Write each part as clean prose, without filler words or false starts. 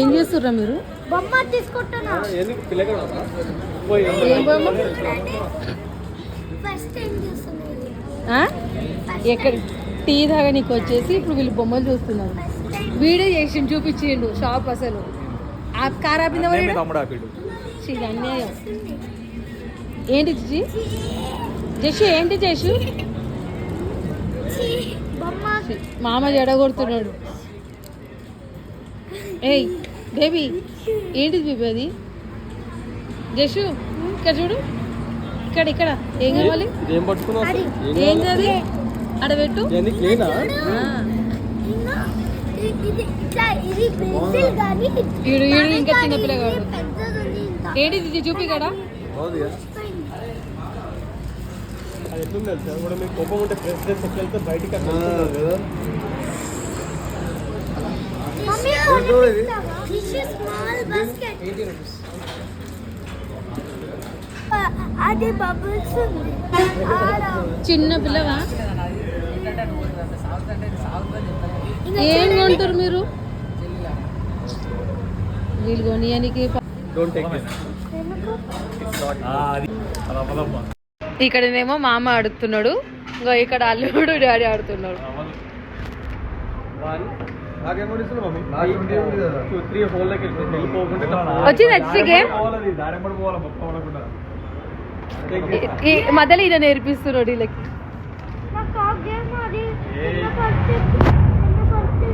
ఏం చేస్తుర్రా మీరు? బొమ్మ తీసుకుంటున్నా. ఏం బొమ్మ? ఫస్ట్ ఏం చేస్తున్నారు? ఎక్కడ టీ తాగా నీకు వచ్చేసి ఇప్పుడు వీళ్ళు బొమ్మలు చూస్తున్నారు. వీడియో చేసి చూపించిండు షాప్ అసలు ఆ కార్ ఆపింది అన్యాయం. ఏంటి చిచి జషు ఏంటి జషు? మామ జడగొడుతున్నాడు. ఏయ్ బేబీ ఏంటిది బేబీ అది? జషు ఇక్కడ చూడు, ఇక్కడ ఇక్కడ ఏం కావాలి? ఏం కాదు అడ పెట్టు. ఈడు ఈడు ఇంకా చిన్నపిల్లగాడు. ఏంటిది చూపి కదా. చిన్న పిల్లవా? ఏం కొంటారు మీరు? వీళ్ళు కొనియానికి ఇక్కడనేమో మామ ఆడుతున్నాడు, ఇంకో ఇక్కడ అల్లుడు డాడీ ఆడుతున్నాడు. వచ్చింది గేమ్ మధ్యలో ఈయన నేర్పిస్తున్నాడు వీళ్ళకి.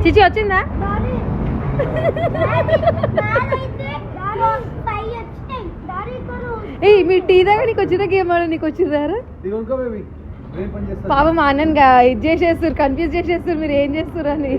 చిచి వచ్చిందా? ఏ మీ టీ దాకా నీకు వచ్చిన గేమ్ ఆడ నీకు వచ్చిందారా? పాపం మా అన్నని ఇది చేసేస్తారు, కన్ఫ్యూజ్ చేసేస్తారు మీరు ఏం చేస్తారు అని.